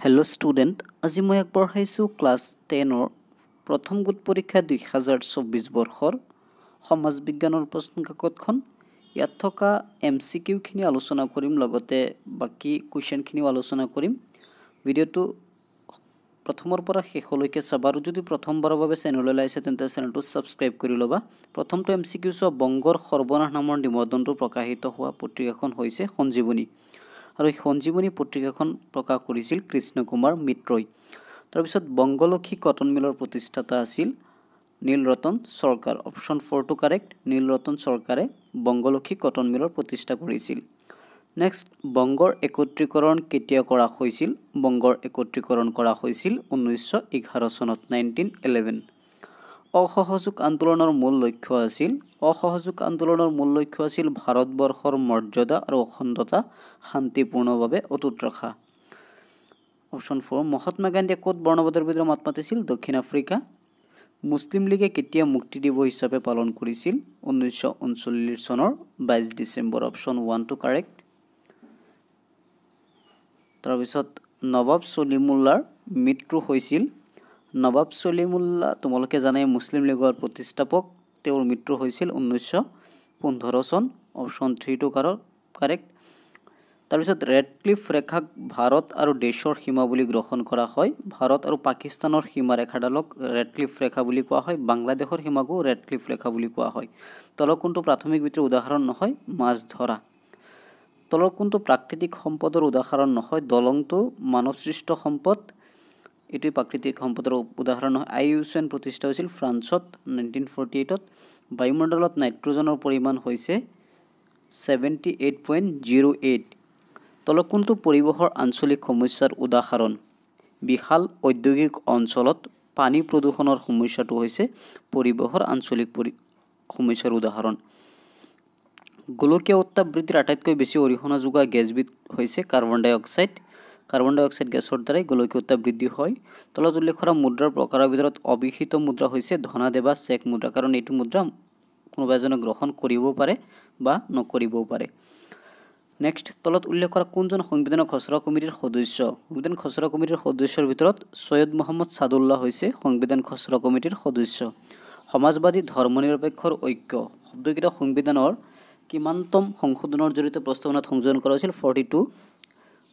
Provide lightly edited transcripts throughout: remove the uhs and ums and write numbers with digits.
hello student আজি মই আগবঢ়াইছোঁ ক্লাছ 10 প্ৰথম গোট পৰীক্ষা 2024 বৰ্ষৰ সমাজ বিজ্ঞানৰ প্ৰশ্ন কাকতখন ইয়াত থকা এমসিকিউ খিনি আলোচনা কৰিম লগতে বাকি কোৱেশ্চন খিনি আলোচনা কৰিম ভিডিওটো প্ৰথমৰ পৰা শেষলৈকে চাবা আৰু যদি প্ৰথমবাৰৰ বাবে চেনেললৈ আহিছে তেন্তে চেনেলটো সাবস্ক্ৰাইব কৰি লবা প্ৰথমটো এমসিকিউ ছ বংগৰ সৰ্বনাশ নামৰ নিবন্ধনটো প্ৰকাশিত হোৱা পত্ৰিকাখন হৈছে সঞ্জীৱনী আৰু এই সঞ্জীৱনী পত্ৰিকাখন প্ৰকাশ কৰিছিল কৃষ্ণ কুমাৰ মিত্ৰই তাৰ পিছত বংগলক্ষী কটন মিলৰ প্ৰতিষ্ঠাতা আছিল নীলৰতন সৰকাৰ অপচন 4 টু কাৰেক্ট নীলৰতন সৰকাৰে বংগলক্ষী কটন মিলৰ প্ৰতিষ্ঠা কৰিছিল নেক্সট বংগৰ একত্ৰীকৰণ কেতিয়া কৰা হৈছিল বংগৰ একত্ৰীকৰণ কৰা হৈছিল 1911 চনত 1911 অসহযোগ আন্দোলনৰ মূল লক্ষ্য আছিল ভাৰতবৰ্ষৰ মৰ্যাদা আৰু অখণ্ডতা শান্তিপূৰ্ণভাৱে অটুট ৰখা অপচন 4 মহাত্মা গান্ধীয়ে কোট বৰ্ণবাদৰ বিৰুদ্ধে মাত মাতিছিল দক্ষিণ আফ্ৰিকা মুসলিম লীগে কেতিয়া মুক্তি দিৱস হিচাপে পালন কৰিছিল 1939 চনৰ 22 ডিসেম্বৰ অপচন 1 টু কাৰেক্ট তাৰ পিছত নবাব সলিমুল্লাহৰ মৃত্যু হৈছিল নবাব সলিমুল্লাহ তোমালোকে জানাই মুসলিম লীগৰ প্ৰতিষ্ঠাপক তেওঁৰ মৃত্যু হৈছিল 1915 চন অপচন 3 টু কাৰেক্ট তাৰ পিছত ৰেডক্লিফ ৰেখাক ভাৰত আৰু দেশৰ সীমা বুলি গ্ৰহণ কৰা হয় ভাৰত আৰু পাকিস্তানৰ সীমা ৰেখাডালক ৰেডক্লিফ ৰেখা বুলি কোৱা হয় বাংলাদেশৰ সীমাকো ৰেডক্লিফ ৰেখা বুলি কোৱা হয় তলৰ কোনটো প্ৰাথমিক বৃত্তিৰ উদাহৰণ নহয় মাছ ধৰা তলৰ কোনটো প্ৰাকৃতিক সম্পদৰ উদাহৰণ নহয় দলংটো মানৱসৃষ্ট সম্পদ এটি প্ৰাকৃতিক সম্পদৰ উদাহৰণ হয় আইইউচিএন প্ৰতিষ্ঠা হৈছিল ফ্ৰান্সত 1948 ত বায়ুমণ্ডলত নাইট্ৰজেনৰ পৰিমাণ হৈছে 78.08 তলৰ কোনটো পৰিৱেশৰ আঞ্চলিক সমস্যাৰ উদাহৰণ বিশাল ঔদ্যোগিক অঞ্চলত পানী প্ৰদূষণৰ সমস্যাটো হৈছে পৰিৱেশৰ আঞ্চলিক সমস্যাৰ উদাহৰণ গোলকীয় উত্তাপ বৃদ্ধিৰ আটাইতকৈ বেছি অৰিহণা যোগোৱা গেছবিধ হৈছে কাৰ্বন ডাই অক্সাইড গেছৰ দ্বাৰা গোলকীয় উত্তাপ বৃদ্ধি হয় তলত উল্লেখ কৰা মুদ্ৰাৰ প্ৰকাৰৰ ভিতৰত অবিহিত মুদ্ৰা হৈছে ধনাদেশ বা চেক মুদ্ৰা কাৰণ এইটো মুদ্ৰা কোনোবা এজনে গ্ৰহণ কৰিব পাৰে বা নকৰিবও পাৰে নেক্সট তলত উল্লেখ কৰা কোনজন সংবিধানৰ খচৰা কমিটিৰ সদস্য সংবিধান খচৰা কমিটিৰ সদস্যৰ ভিতৰত সৈয়দ মোহাম্মদ সাদুল্লাহ হৈছে সংবিধান খচৰা কমিটিৰ সদস্য সমাজবাদী ধৰ্মনিৰপেক্ষৰ ঐক্য শব্দকেইটা সংবিধানৰ কিমানতম সংশোধনৰ জৰিয়তে প্ৰস্তাৱনাত সংযোজন কৰা হৈছিল 42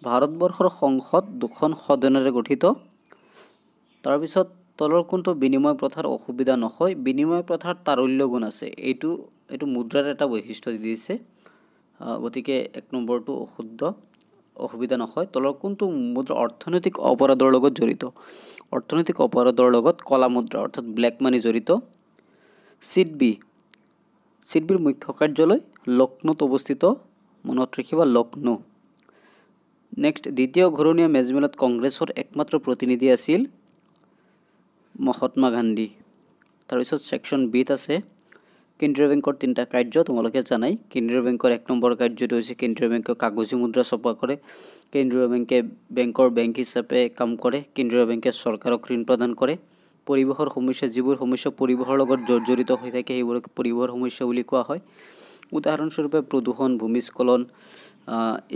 ভাৰতবৰ্ষৰ সংসদ দুখন সদনেৰে গঠিত তাৰ পিছত তলৰ কোনটো বিনিময় প্ৰথাৰ অসুবিধা নহয় বিনিময় প্ৰথাৰ তাৰল্য গুণ আছে এইটো মুদ্ৰাৰ এটা বৈশিষ্ট্য দিছে গতিকে এক নম্বৰটো অশুদ্ধ অসুবিধা নহয় তলৰ কোনটো মুদ্ৰা অৰ্থনৈতিক অপৰাধৰ লগত জড়িত অৰ্থনৈতিক অপৰাধৰ লগত কলা মুদ্ৰা অৰ্থাৎ ব্ল্যাক মানি জড়িত সিডবিৰ মুখ্য কাৰ্যালয় লক্ষ্ণৌত অৱস্থিত মনত ৰাখিবা লক্ষ্ণৌ নেক্সট দ্বিতীয় ঘূৰণীয়া মেজমেলত কংগ্ৰেছৰ একমাত্ৰ প্ৰতিনিধি আছিল মহাত্মা গান্ধী তাৰ পিছত সেকশন বিত আছে কেন্দ্ৰীয় বেংকৰ তিনটা কাৰ্য তোমালোকে জানাই কেন্দ্ৰীয় বেংকৰ এক নম্বৰ কাৰ্যটো হৈছে কেন্দ্ৰীয় বেংকে কাগজী মুদ্ৰা ছপা কৰে কেন্দ্ৰীয় বেংকে বেংকৰ বেংক হিচাপে কাম কৰে কেন্দ্ৰীয় বেংকে চৰকাৰক ঋণ প্ৰদান কৰে পৰিৱেশৰ সমস্যা যিবোৰ সমস্যা পৰিৱেশৰ লগত জড়িত হৈ থাকে সেইবোৰক পৰিৱেশৰ সমস্যা বুলি কোৱা হয় উদাহৰণস্বৰূপে প্ৰদূষণ ভূমিস্খলন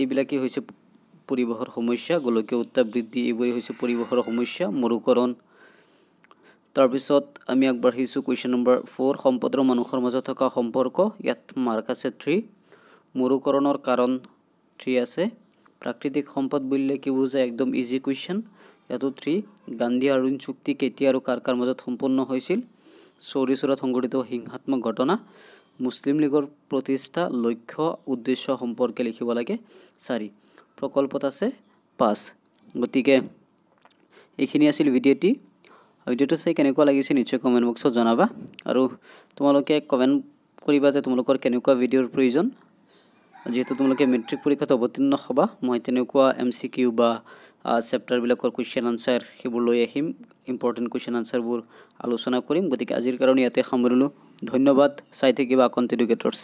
এইবিলাকে হৈছে পৰিৱেশৰ সমস্যা গোলকীয় উত্তাপ বৃদ্ধি এইবোৰে হৈছে পৰিৱেশৰ সমস্যা মৰুকৰণ তাৰ পিছত আমি আগবাঢ়িছো কোৱেশ্চন নম্বৰ 4 সম্পদৰ মানুহৰ মাজত থকা সম্পৰ্ক ইয়াত মাৰ্ক আছে 3 মৰুকৰণৰ কাৰণ 3 আছে প্ৰাকৃতিক সম্পদ বুলিলে কি বুজায় একদম ইজি কোৱেশ্চন ইয়াতো 3 গান্ধী অৰুণ চুক্তি কেতিয়া আৰু কাৰ মাজত সম্পন্ন হৈছিল চৌৰিচৌৰাত সংঘটিত হিংসাত্মক ঘটনা মুসলিম লীগৰ প্ৰতিষ্ঠা লক্ষ্য উদ্দেশ্য সম্পৰ্কে লিখিব লাগে 4 প্ৰকল্পত আছে 5 গতিকে এইখিনি আছিল ভিডিওটো চাই কেনেকুৱা লাগিছে নিশ্চয় কমেন্ট বক্সত জনাবা আৰু তোমালোকে কমেন্ট কৰিবা যে তোমালোকৰ কেনেকুৱা ভিডিওৰ প্ৰয়োজন যেহেতু তোমালোকে মেট্ৰিক পৰীক্ষাত অৱতীৰ্ণ হ'বা মই তেনেকুৱা এমসিকিউ বা চেপ্টাৰ বিলাকৰ কোৱেশ্চন আনসাৰ হেবোৰ লৈ আহিম ইম্পৰ্টেন্ট কোৱেশ্চন আনসাৰবোৰ আলোচনা কৰিম গতিকে আজিৰ কাৰণে ইয়াতে সামৰিলো ধন্যবাদ চাই থাকিবা আকন্ত এডুকেটৰ্ছ